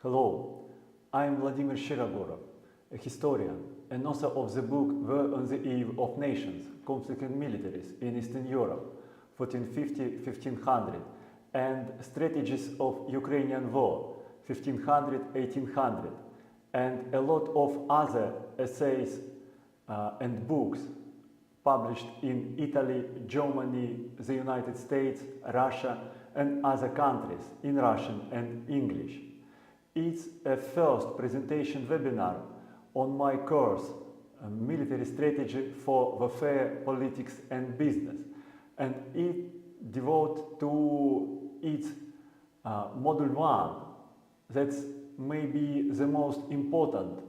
Hello, I'm Vladimir Shirogorov, a historian and author of the book War on the Eve of Nations, Conflict and Militaries in Eastern Europe, 1450-1500, and Strategies of Ukrainian War, 1500-1800, and a lot of other essays and books published in Italy, Germany, the United States, Russia, and other countries in Russian and English. It's a first presentation webinar on my course, Military Strategy for Warfare, Politics and Business, and it devotes to its Module 1. That's maybe the most important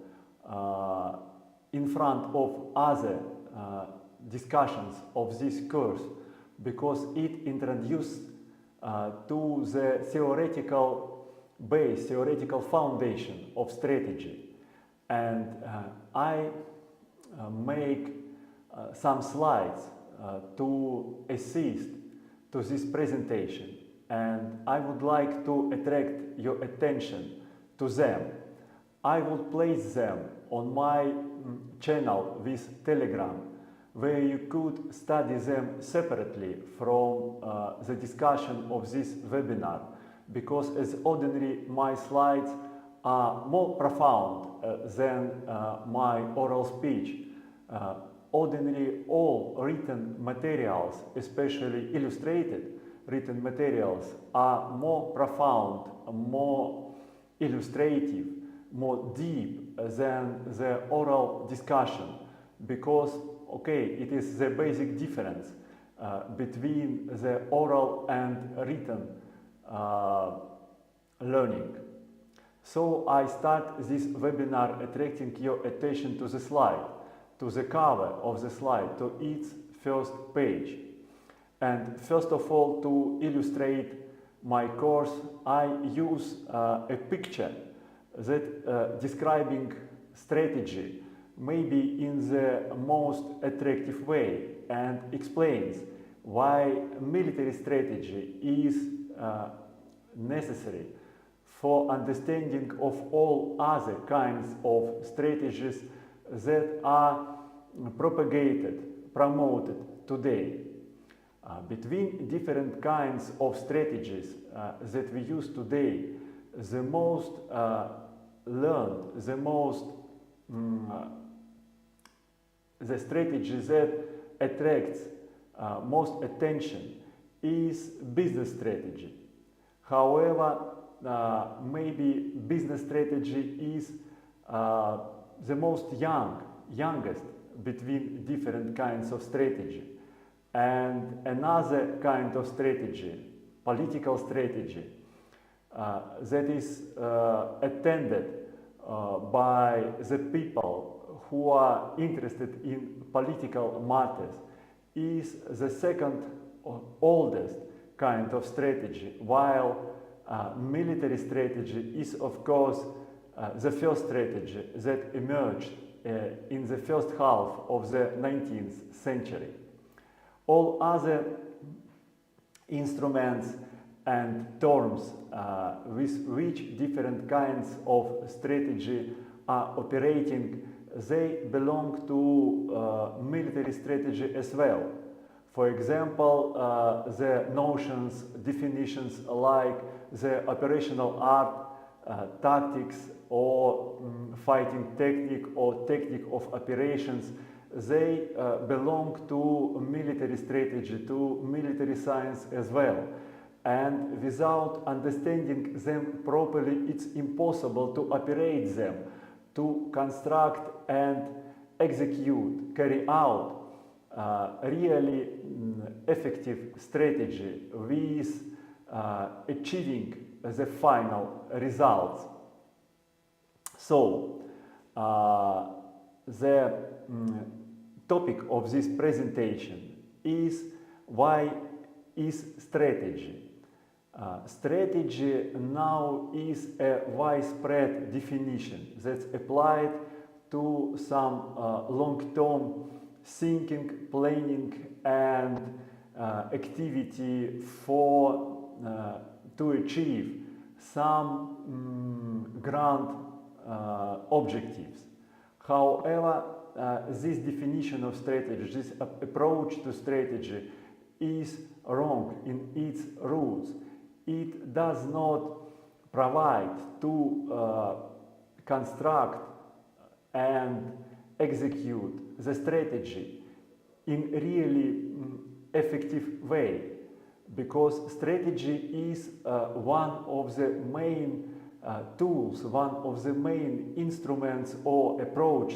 in front of other discussions of this course, because it introduces to the theoretical base, theoretical foundation of strategy. And I make some slides to assist to this presentation, and I would like to attract your attention to them. I will place them on my channel with Telegram, where you could study them separately from the discussion of this webinar, because as ordinary my slides are more profound than my oral speech. Ordinary all written materials, especially illustrated written materials, are more profound, more illustrative, more deep than the oral discussion, because it is the basic difference between the oral and written learning. So I start this webinar attracting your attention to the slide, to the cover of the slide, to its first page. And first of all, to illustrate my course, I use a picture that describing strategy maybe in the most attractive way, and explains why military strategy is necessary for understanding of all other kinds of strategies that are propagated, promoted today. Between different kinds of strategies that we use today, the most learned, the strategy that attracts most attention is business strategy. However, maybe business strategy is the most youngest between different kinds of strategy. And another kind of strategy, political strategy, that is attended by the people who are interested in political matters, is the second oldest kind of strategy, while military strategy is of course the first strategy that emerged in the first half of the 19th century. All other instruments and terms with which different kinds of strategy are operating, they belong to military strategy as well. For example, the notions, definitions like the operational art, tactics, or fighting technique, or technique of operations, they belong to military strategy, to military science as well. And without understanding them properly, it's impossible to operate them, to construct and execute, carry out really effective strategy with achieving the final results. So, the topic of this presentation is why is strategy. Strategy now is a widespread definition that's applied to some long-term thinking, planning and activity for to achieve some grand objectives. However, this definition of strategy, this approach to strategy is wrong in its roots. It does not provide to construct and execute the strategy in really effective way, because strategy is one of the main tools, one of the main instruments or approach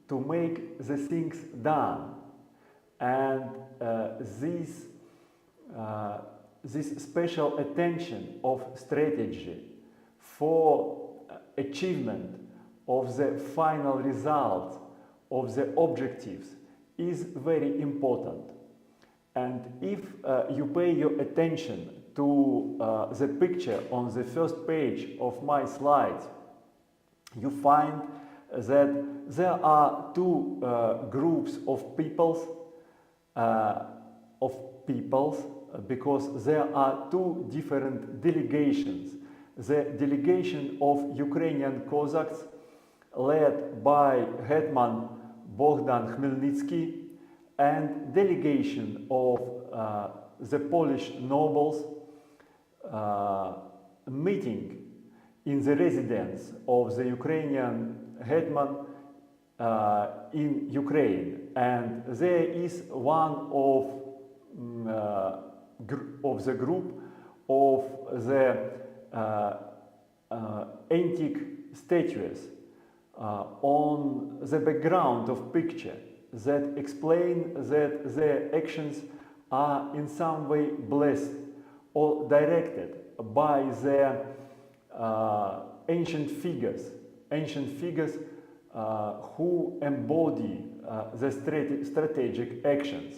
to make the things done. And this special attention of strategy for achievement of the final results of the objectives is very important. And if you pay your attention to the picture on the first page of my slides, you find that there are two groups of peoples, because there are two different delegations. The delegation of Ukrainian Cossacks, led by Hetman Bogdan Khmelnytsky, and delegation of the Polish nobles meeting in the residence of the Ukrainian Hetman in Ukraine. And there is one of the group of the antique statues on the background of picture that explain that their actions are in some way blessed or directed by their ancient figures who embody the strategic actions.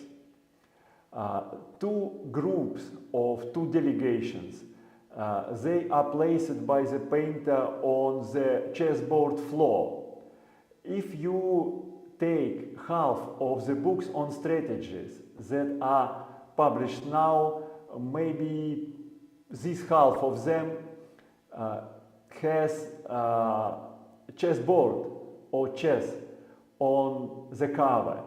Two groups of two delegations, they are placed by the painter on the chessboard floor. If you take half of the books on strategies that are published now, maybe this half of them has chessboard or chess on the cover.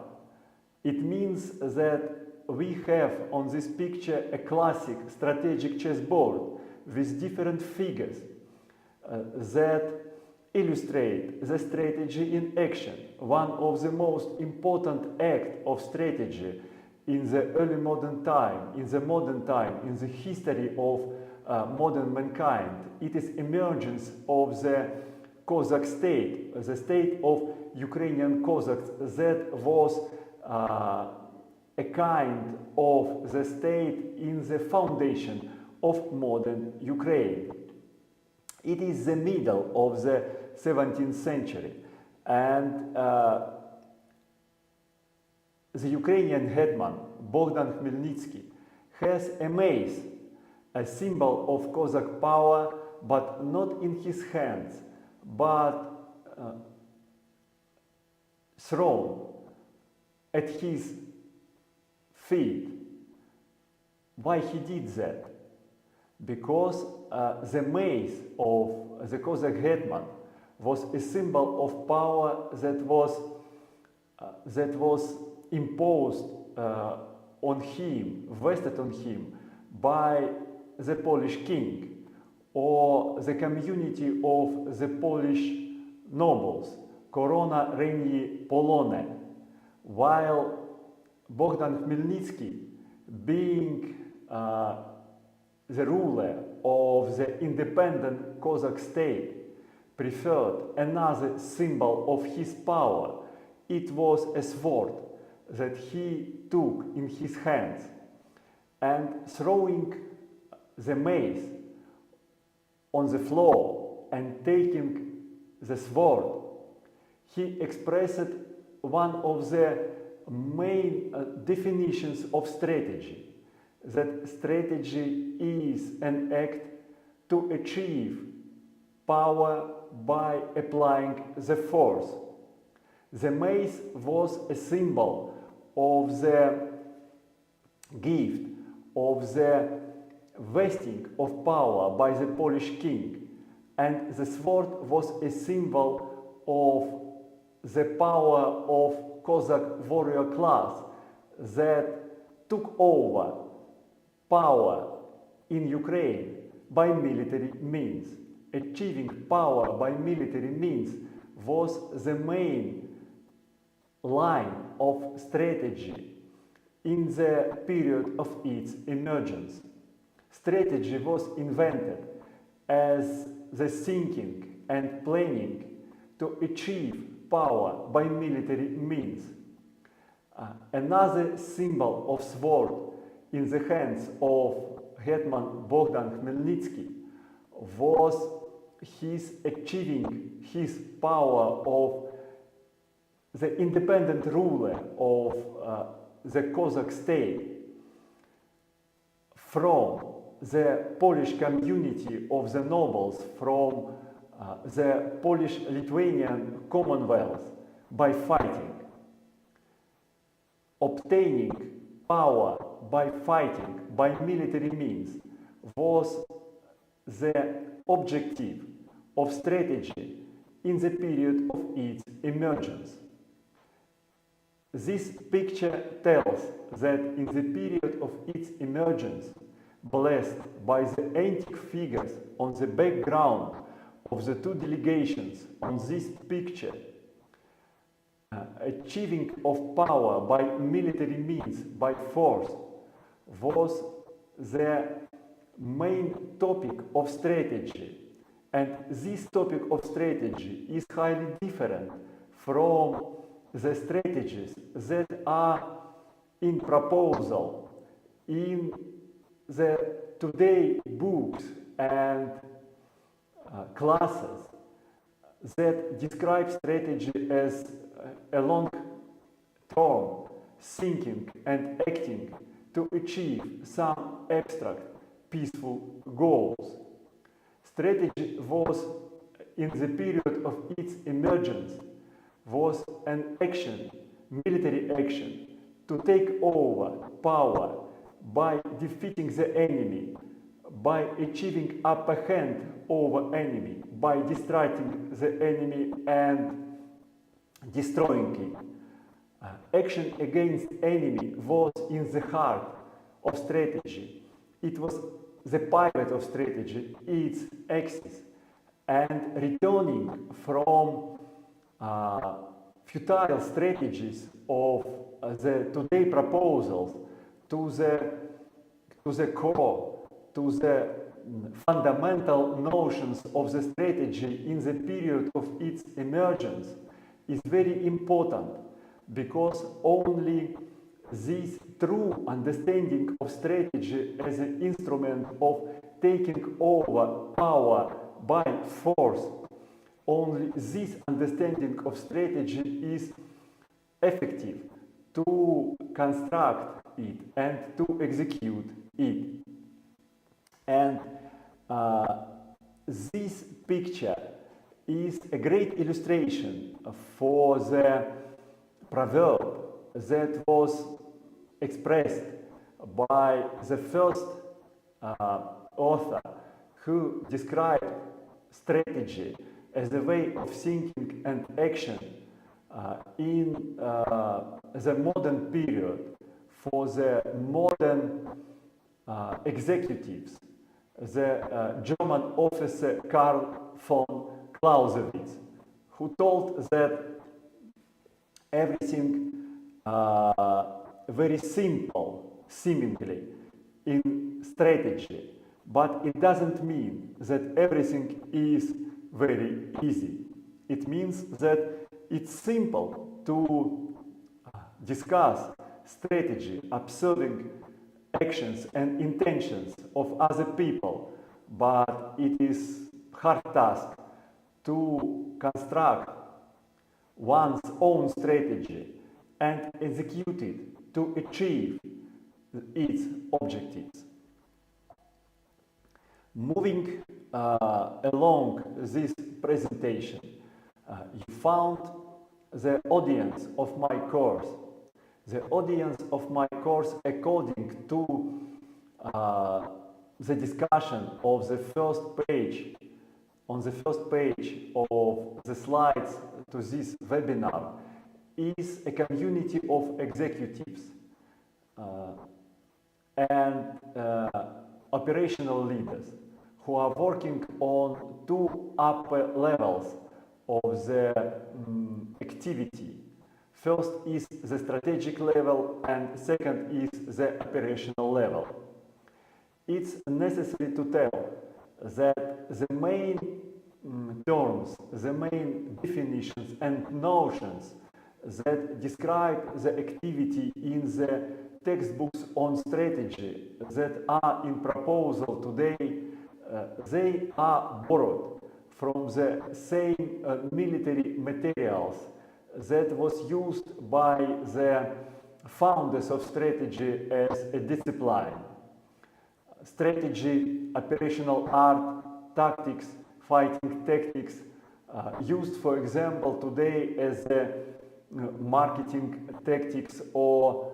It means that we have on this picture a classic strategic chessboard with different figures that illustrate the strategy in action. One of the most important acts of strategy in the early modern time, in the history of modern mankind. It is emergence of the Cossack state, the state of Ukrainian Cossacks that was a kind of the state in the foundation of modern Ukraine. It is the middle of the 17th century, and the Ukrainian hetman Bogdan Khmelnytsky has a mace, a symbol of Cossack power, but not in his hands, but thrown at his feet. Why he did that? Because the mace of the Cossack hetman was a symbol of power that was imposed on him, vested on him by the Polish king or the community of the Polish nobles, Korona Renyi Polone, while Bogdan Khmelnytsky, being the ruler of the independent Cossack state, preferred another symbol of his power. It was a sword that he took in his hands, and throwing the mace on the floor and taking the sword, he expressed one of the main definitions of strategy, that strategy is an act to achieve power by applying the force. The mace was a symbol of the gift, of the vesting of power by the Polish king, and the sword was a symbol of the power of Cossack warrior class that took over power in Ukraine by military means. Achieving power by military means was the main line of strategy in the period of its emergence. Strategy was invented as the thinking and planning to achieve power by military means. Another symbol of sword in the hands of Hetman Bogdan Khmelnytsky was his achieving his power of the independent ruler of the Cossack state from the Polish community of the nobles, from the Polish-Lithuanian Commonwealth by fighting. Obtaining power by fighting, by military means, was the objective of strategy in the period of its emergence. This picture tells that in the period of its emergence, blessed by the antique figures on the background of the two delegations on this picture, achieving of power by military means, by force, was the main topic of strategy. And this topic of strategy is highly different from the strategies that are in proposal in the today books and classes that describe strategy as a long-term thinking and acting to achieve some abstract, peaceful goals. Strategy was, in the period of its emergence, was an action, military action, to take over power by defeating the enemy, by achieving upper hand over enemy, by distracting the enemy and destroying it. Action against enemy was in the heart of strategy. It was the pivot of strategy, its axis, and returning from futile strategies of the today proposals to the core, to the fundamental notions of the strategy in the period of its emergence is very important, because only this true understanding of strategy as an instrument of taking over power by force, only this understanding of strategy is effective to construct it and to execute it. And this picture is a great illustration for the proverb that was expressed by the first author who described strategy as a way of thinking and action in the modern period for the modern executives, the German officer Karl von Clausewitz, who told that everything very simple, seemingly, in strategy, but it doesn't mean that everything is very easy. It means that it's simple to discuss strategy, observing actions and intentions of other people, but it is hard task to construct one's own strategy and execute it to achieve its objectives. Moving along this presentation, you found the audience of my course. The audience of my course, according to the discussion of the first page, on the first page of the slides to this webinar, is a community of executives and operational leaders who are working on two upper levels of the activity. First is the strategic level and second is the operational level. It's necessary to tell that the main terms, the main definitions and notions that describe the activity in the textbooks on strategy that are in proposal today, they are borrowed from the same military materials that was used by the founders of strategy as a discipline. Strategy, operational art, tactics, fighting tactics, used for example today as marketing tactics or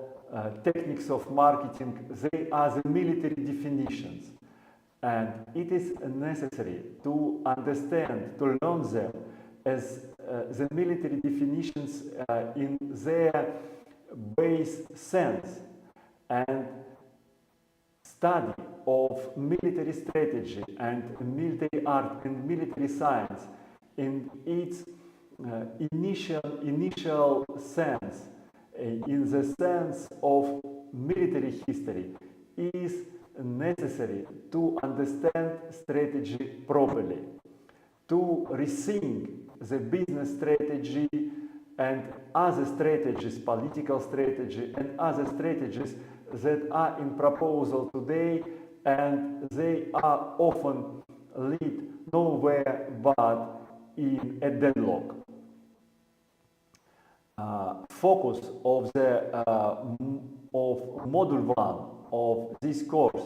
techniques of marketing, they are the military definitions. And it is necessary to understand, to learn them as the military definitions in their base sense, and study of military strategy and military art and military science in its initial sense, in the sense of military history, is necessary to understand strategy properly, to rethink the business strategy and other strategies, political strategy and other strategies that are in proposal today, and they are often lead nowhere but in a deadlock. Focus of module 1 of this course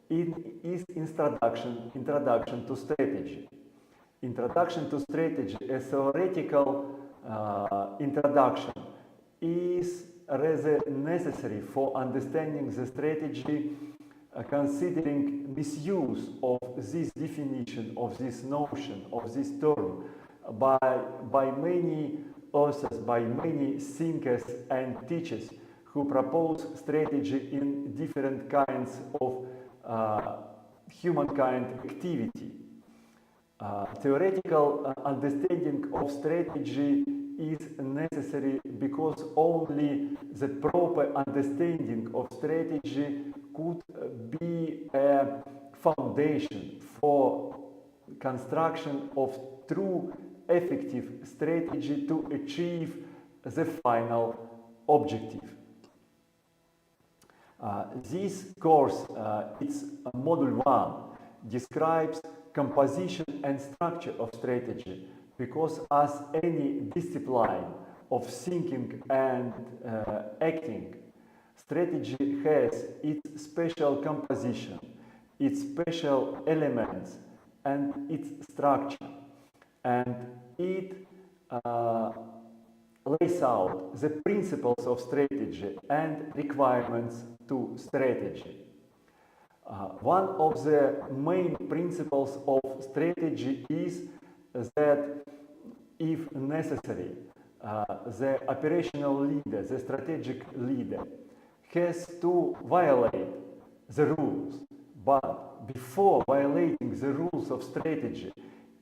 is introduction to strategy. Introduction to strategy, a theoretical introduction, is rather necessary for understanding the strategy, considering misuse of this definition, of this notion, of this term by many authors, by many thinkers and teachers who propose strategy in different kinds of humankind activity. Theoretical understanding of strategy is necessary because only the proper understanding of strategy could be a foundation for construction of true effective strategy to achieve the final objective. This course, it's module 1, describes composition and structure of strategy, because as any discipline of thinking and acting, strategy has its special composition, its special elements and its structure, and it lays out the principles of strategy and requirements to strategy. One of the main principles of strategy is that, if necessary, the operational leader, the strategic leader, has to violate the rules. But before violating the rules of strategy,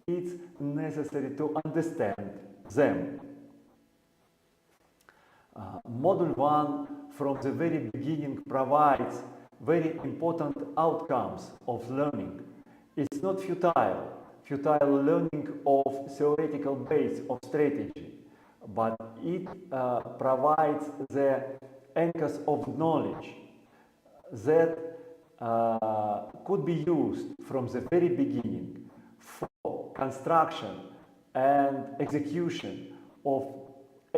it's necessary to understand them. Module 1 from the very beginning provides very important outcomes of learning. It's not futile learning of theoretical base of strategy, but it provides the anchors of knowledge that could be used from the very beginning for construction and execution of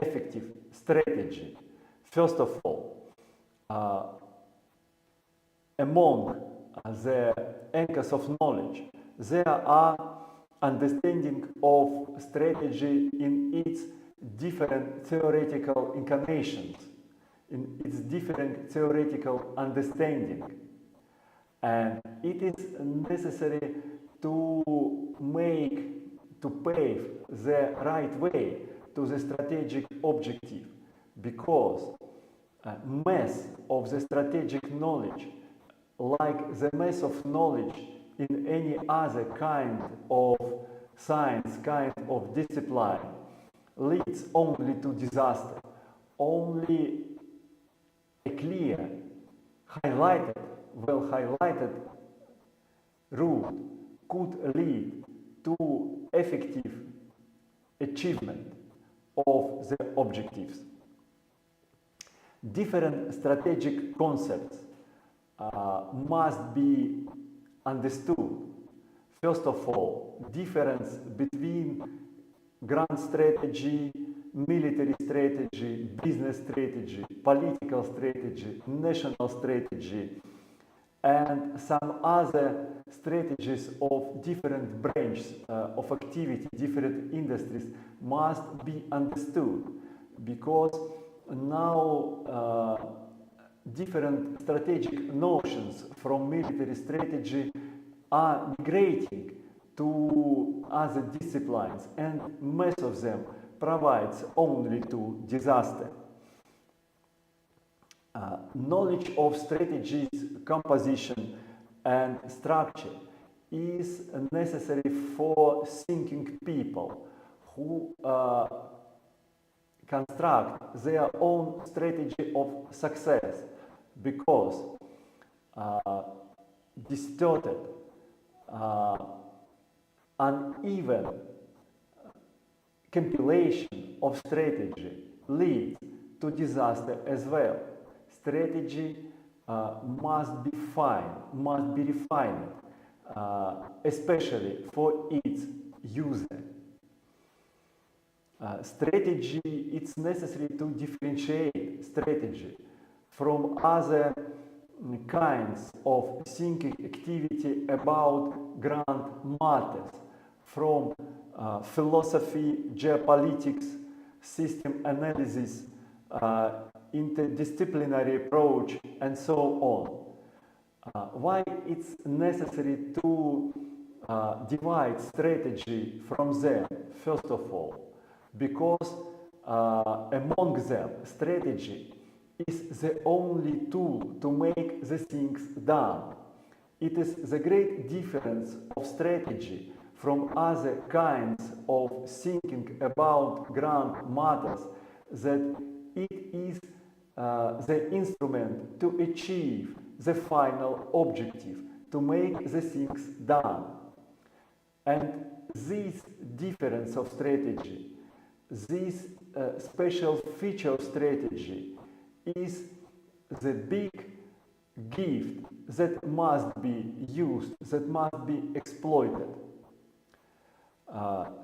effective strategy. First of all, among the anchors of knowledge, there are understanding of strategy in its different theoretical incarnations, in its different theoretical understanding. And it is necessary to pave the right way to the strategic objective, because mass of the strategic knowledge, like the mass of knowledge in any other kind of science, kind of discipline, leads only to disaster. Only a clear, well highlighted route could lead to effective achievement of the objectives. Different strategic concepts must be understood. First of all, difference between grand strategy, military strategy, business strategy, political strategy, national strategy, and some other strategies of different branches of activity, different industries must be understood, because now different strategic notions from military strategy are migrating to other disciplines, and most of them provides only to disaster. Knowledge of strategies, composition and structure is necessary for thinking people who construct their own strategy of success, because distorted, uneven compilation of strategy leads to disaster as well. Strategy must be refined, especially for its user. Strategy, it's necessary to differentiate strategy from other kinds of thinking activity about grand matters, from philosophy, geopolitics, system analysis, interdisciplinary approach, and so on. Why it's necessary to divide strategy from them? First of all, because among them, strategy is the only tool to make the things done. It is the great difference of strategy from other kinds of thinking about grand matters, that it is the instrument to achieve the final objective, to make the things done. And this difference of strategy, this special feature of strategy, is the big gift that must be used, that must be exploited.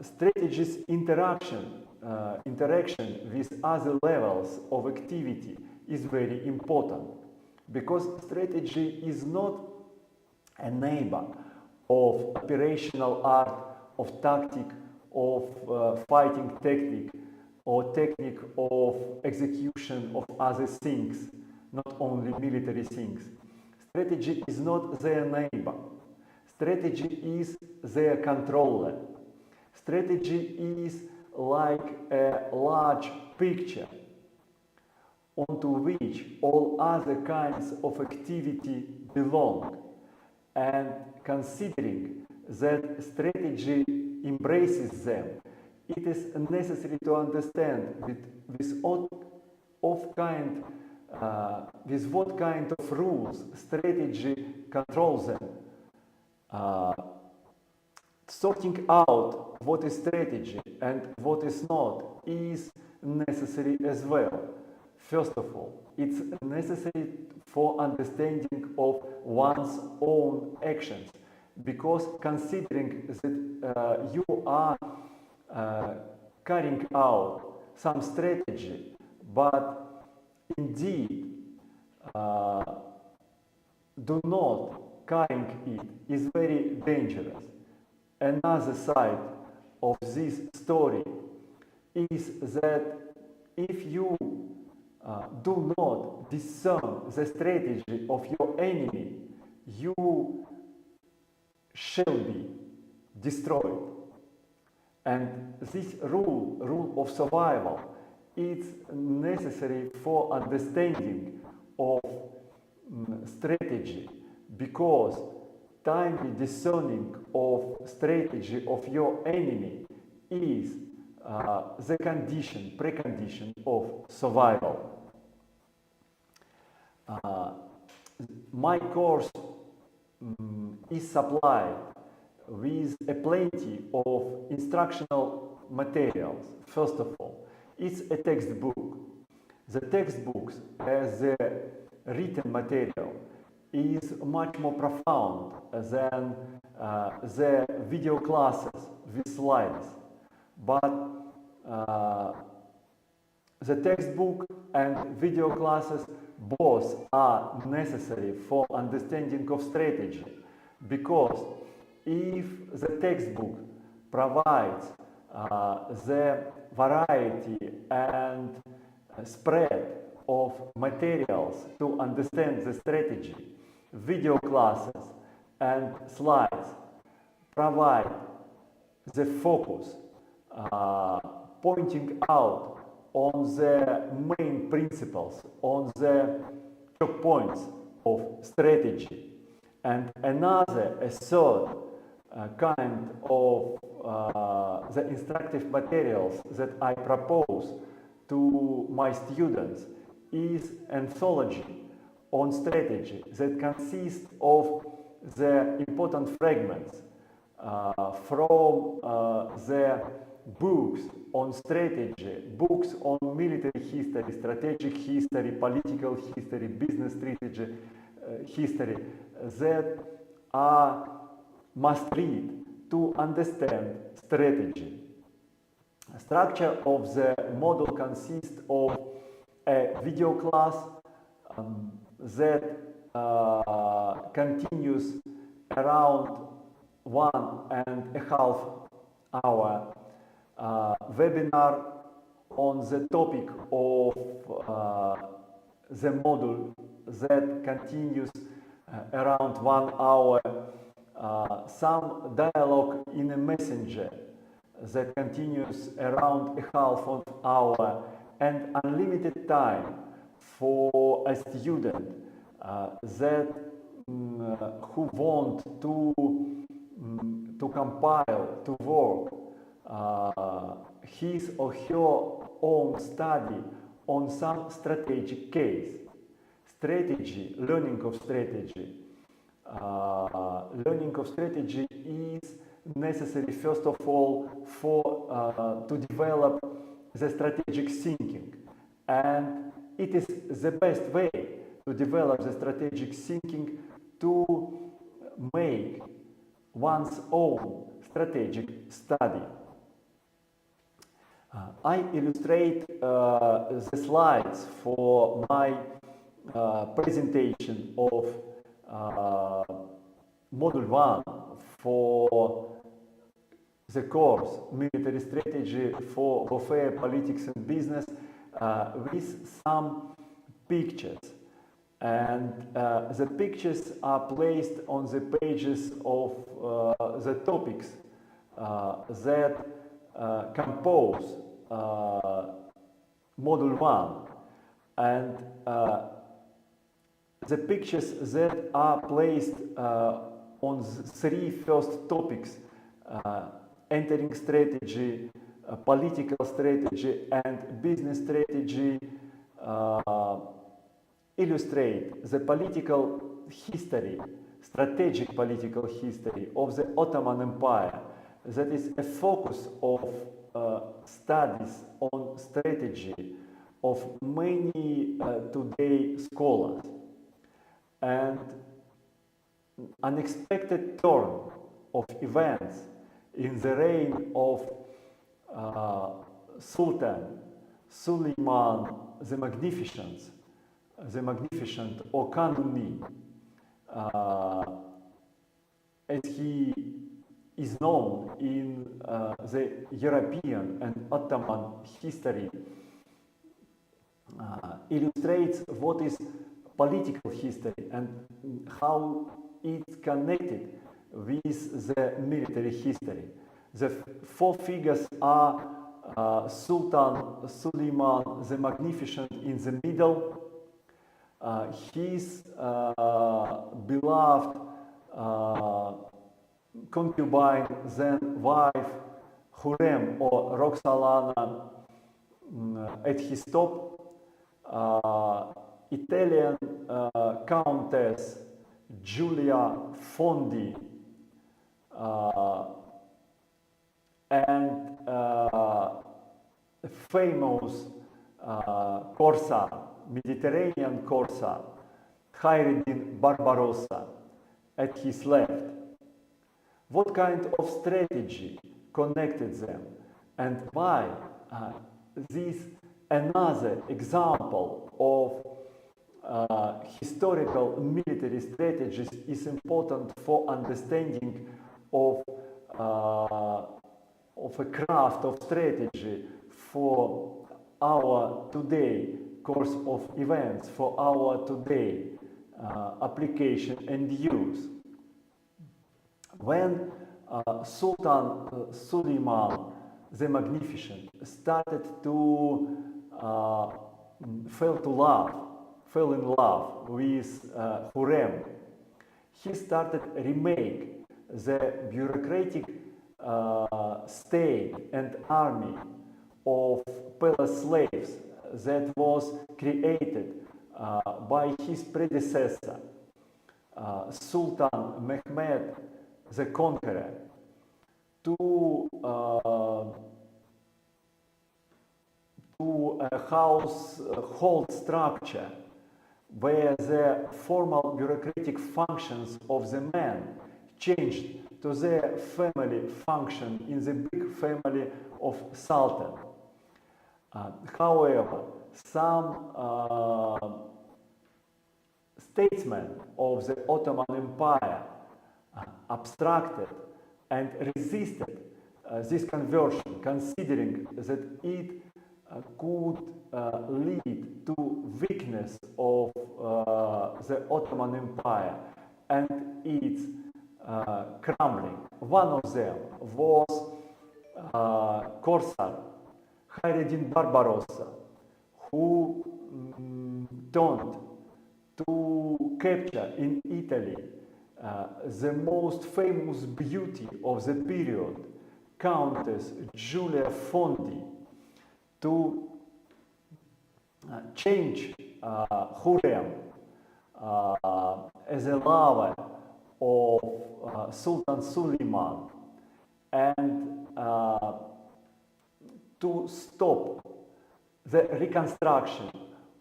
Strategy's interaction with other levels of activity is very important, because strategy is not a neighbor of operational art, of tactic, of fighting technique, or technique of execution of other things, not only military things. Strategy is not their neighbor. Strategy is their controller. Strategy is like a large picture onto which all other kinds of activity belong. And considering that strategy embraces them, it is necessary to understand with what kind of rules strategy controls them. Sorting out what is strategy and what is not is necessary as well. First of all, it's necessary for understanding of one's own actions, because considering that you are carrying out some strategy, but indeed do not carrying it is very dangerous. Another side of this story is that if you do not discern the strategy of your enemy, you shall be destroyed. And this rule of survival, is necessary for understanding of strategy, because timely discerning of strategy of your enemy is the precondition of survival. My course is supplied with a plenty of instructional materials. First of all, it's a textbook. The textbooks as a written material is much more profound than the video classes with slides. But the textbook and video classes both are necessary for understanding of strategy, because if the textbook provides the variety and spread of materials to understand the strategy, video classes and slides provide the focus, pointing out on the main principles, on the choke points of strategy. And a third kind of the instructive materials that I propose to my students is anthology on strategy that consists of the important fragments from the books on strategy, books on military history, strategic history, political history, business strategy, history, that are must read to understand strategy. The structure of the model consists of a video class that continues around 1.5 hours, webinar on the topic of the module that continues around 1 hour, some dialogue in a messenger that continues around a half of hour, and unlimited time for a student that who want to compile, to work his or her own study on some strategic case. Strategy, learning of strategy. Learning of strategy is necessary first of all for to develop the strategic thinking, and it is the best way to develop the strategic thinking to make one's own strategic study. I illustrate the slides for my presentation of Module 1 for the course Military Strategy for Warfare, Politics and Business with some pictures. And the pictures are placed on the pages of the topics that compose Module 1. And the pictures that are placed on the three first topics, entering strategy, political strategy and business strategy, illustrate the political history, strategic political history of the Ottoman Empire. That is a focus of studies on strategy of many today scholars. And unexpected turn of events in the reign of Sultan Suleiman the Magnificent or Kanuni, as he is known in the European and Ottoman history, illustrates what is political history and how it's connected with the military history. The four figures are Sultan Suleiman the Magnificent in the middle, his beloved concubine, then wife Hurrem or Roxalana at his top, Italian Countess Giulia Fondi, and famous Corsair, Mediterranean Corsair, Khaireddin Barbarossa at his left. What kind of strategy connected them, and why this another example of historical military strategies is important for understanding of a craft of strategy for our today course of events, for our today application and use. When Sultan Suleiman the Magnificent started to fell in love with Hurrem, he started remake the bureaucratic state and army of palace slaves that was created by his predecessor, Sultan Mehmed the Conqueror, to a household structure where the formal bureaucratic functions of the man changed to the family function in the big family of Sultan. However, some statesmen of the Ottoman Empire abstracted and resisted this conversion, considering that it could lead to weakness of the Ottoman Empire and its crumbling. One of them was Corsair Khaireddin Barbarossa, who turned to capture in Italy the most famous beauty of the period, Countess Giulia Fondi, to change Hurrem as a lover of Sultan Suleiman and to stop the reconstruction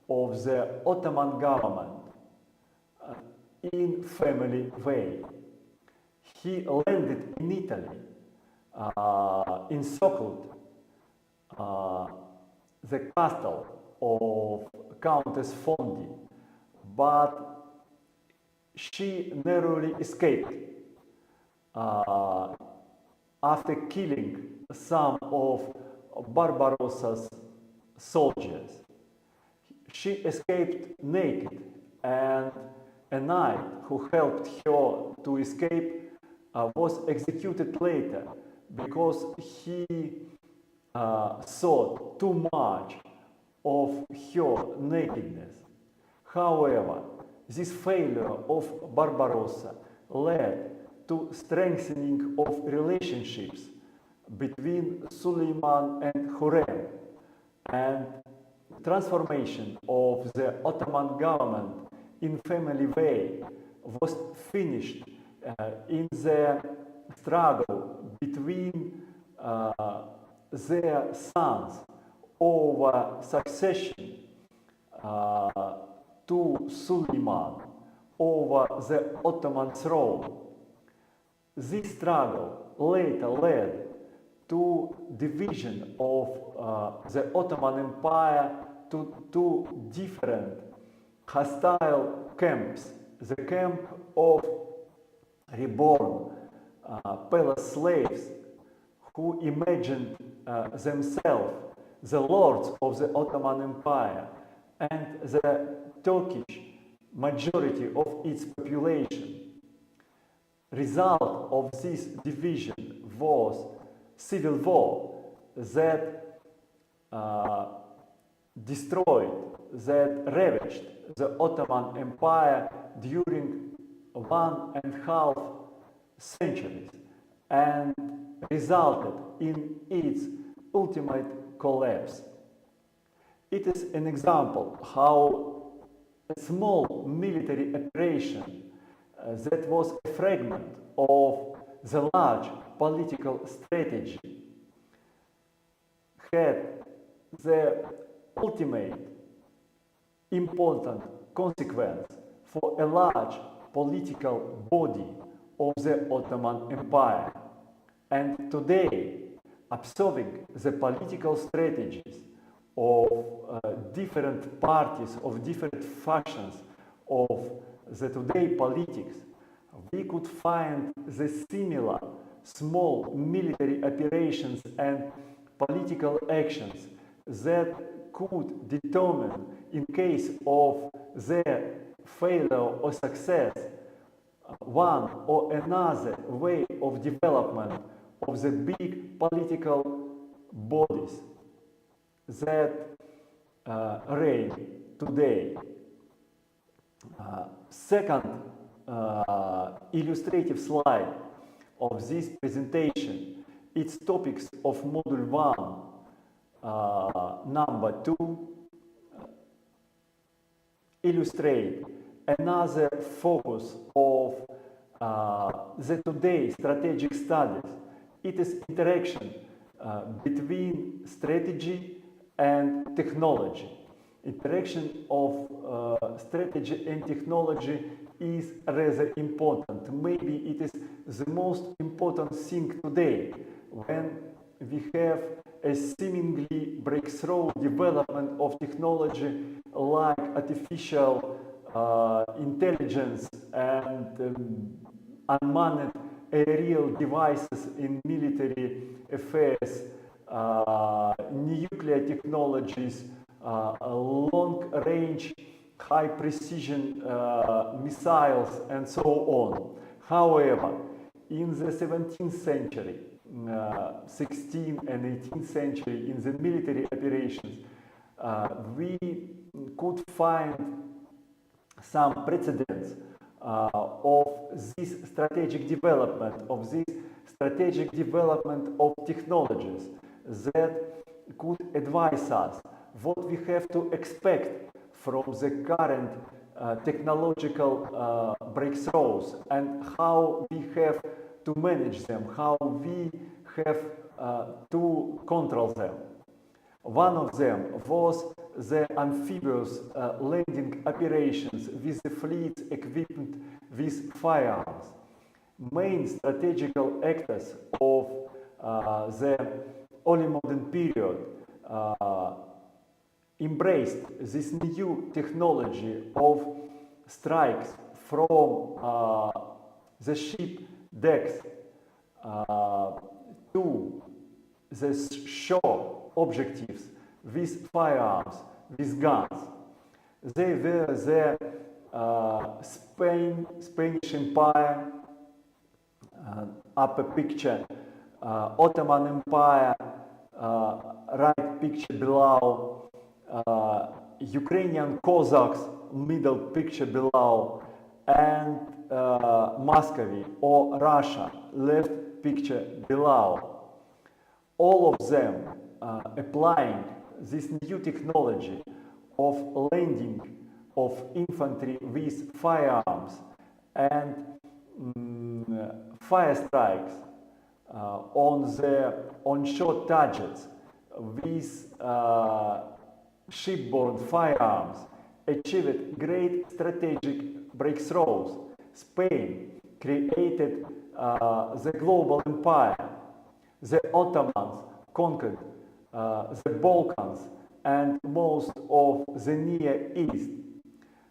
of the Ottoman government in family way. He landed in Italy, encircled the castle of Countess Fondi, but she narrowly escaped after killing some of Barbarossa's soldiers. She escaped naked, and a knight who helped her to escape was executed later because he thought too much of her nakedness. However, this failure of Barbarossa led to strengthening of relationships between Suleiman and Hurrem, and transformation of the Ottoman government in family way was finished in the struggle between their sons over succession to Suleiman over the Ottoman throne. This struggle later led to division of the Ottoman Empire to two different hostile camps: the camp of reborn palace slaves who imagined themselves the lords of the Ottoman Empire, and the Turkish majority of its population. result of this division was civil war that destroyed, that ravaged the Ottoman Empire during 1.5 centuries and resulted in its ultimate collapse. It is an example how a small military operation that was a fragment of the large political strategy had the ultimate important consequence for a large political body of the Ottoman Empire. And today, observing the political strategies of different parties, of different factions of the today politics, we could find the similar small military operations and political actions that could determine, in case of their failure or success, one or another way of development of the big political bodies that reign today. Second illustrative slide of this presentation, its topics of Module 1, number 2, illustrate another focus of the today strategic studies. It is interaction between strategy and technology. Interaction of strategy and technology is rather important. Maybe it is the most important thing today when we have a seemingly breakthrough development of technology like artificial intelligence and unmanned aerial devices in military affairs, nuclear technologies, long-range, high-precision missiles, and so on. However, in the 17th century, 16th and 18th century, in the military operations, we could find some precedents of this strategic development, of technologies that could advise us what we have to expect from the current technological breakthroughs and how we have to manage them, how we have to control them. One of them was the amphibious landing operations with the fleets equipped with firearms. Main strategical actors of the early modern period embraced this new technology of strikes from the ship decks to the shore objectives with firearms, with guns. They were the Spanish Empire, upper picture, Ottoman Empire, right picture below, Ukrainian Cossacks, middle picture below, and Muscovy or Russia, left picture below. All of them applying this new technology of landing of infantry with firearms and fire strikes on the onshore targets with shipborne firearms achieved great strategic breakthroughs. Spain created the global empire. The Ottomans conquered the Balkans and most of the Near East.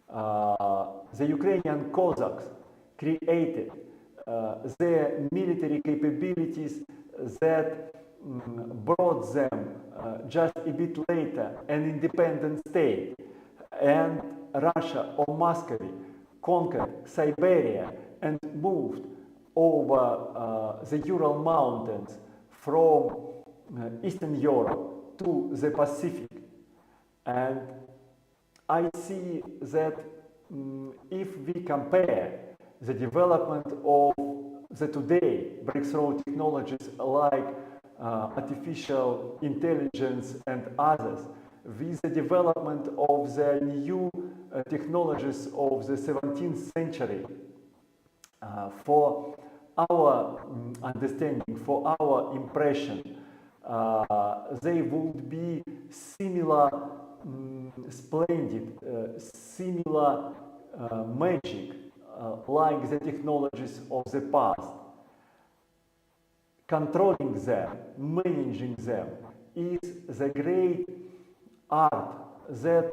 The Ukrainian Cossacks created their military capabilities that brought them just a bit later an independent state, and Russia or Muscovy conquered Siberia and moved over the Ural Mountains from Eastern Europe to the Pacific. And I see that if we compare the development of the today breakthrough technologies like artificial intelligence and others with the development of the new technologies of the 17th century, for our understanding, for our impression, they would be similar, splendid, similar magic, like the technologies of the past. Controlling them, managing them, is the great art that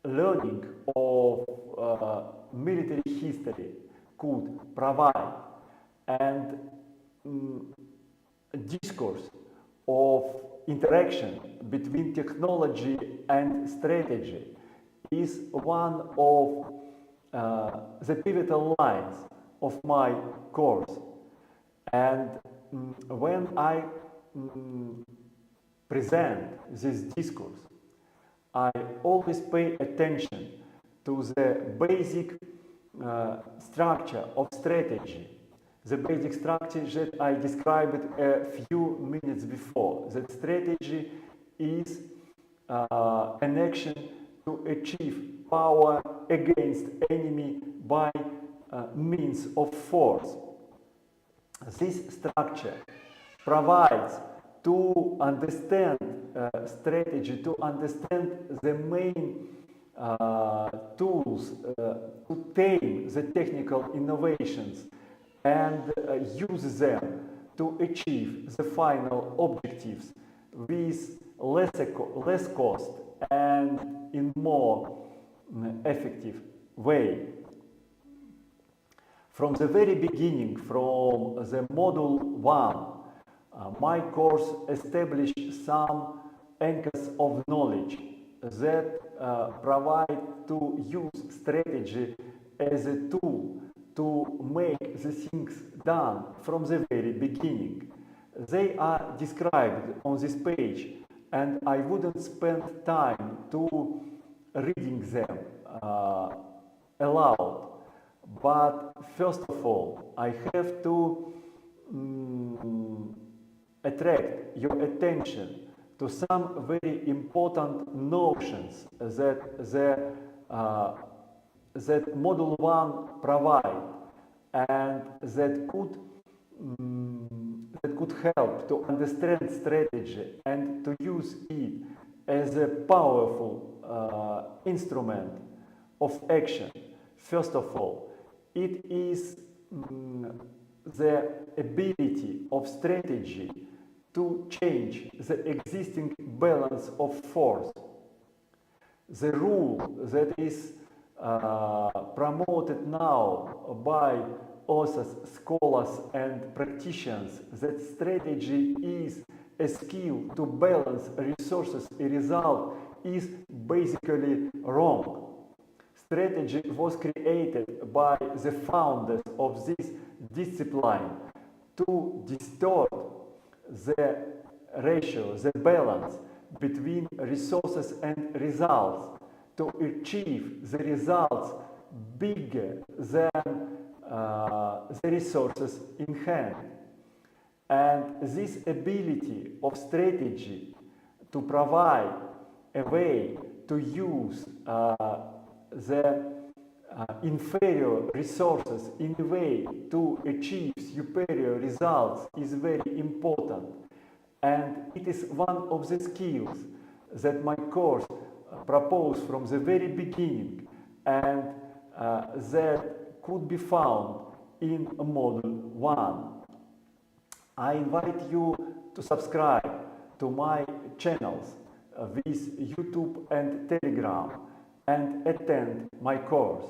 learning of military history could provide, and discourse of interaction between technology and strategy is one of the pivotal lines of my course. And when I present this discourse, I always pay attention to the basic structure of strategy, the basic structure that I described a few minutes before. That strategy is an action to achieve power against enemy by means of force. This structure provides to understand strategy, to understand the main tools to tame the technical innovations and use them to achieve the final objectives with less cost and in more effective way. From the very beginning, from the Module 1, my course established some anchors of knowledge that provide to use strategy as a tool to make the things done from the very beginning. They are described on this page, and I wouldn't spend time to reading them aloud. But first of all, I have to attract your attention to some very important notions that Module 1 provide, and that could help to understand strategy and to use it as a powerful instrument of action. First of all, it is the ability of strategy to change the existing balance of force. The rule that is promoted now by authors, scholars and practitioners, that strategy is a skill to balance resources a result, is basically wrong. Strategy was created by the founders of this discipline to distort the ratio, the balance between resources and results, to achieve the results bigger than the resources in hand. And this ability of strategy to provide a way to use the inferior resources in a way to achieve superior results is very important, and it is one of the skills that my course proposed from the very beginning, and that could be found in Module 1. I invite you to subscribe to my channels with YouTube and Telegram and attend my course.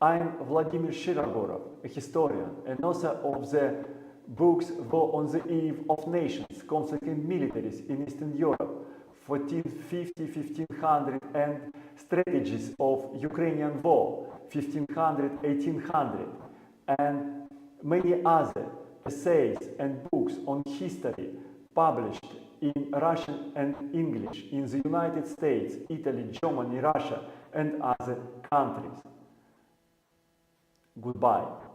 I'm Vladimir Shirogorov, a historian and author of the books War on the Eve of Nations, Conflict in Militaries in Eastern Europe, 1450-1500, and Strategies of Ukrainian War, 1500-1800, and many other essays and books on history published in Russian and English in the United States, Italy, Germany, Russia, and other countries. Goodbye.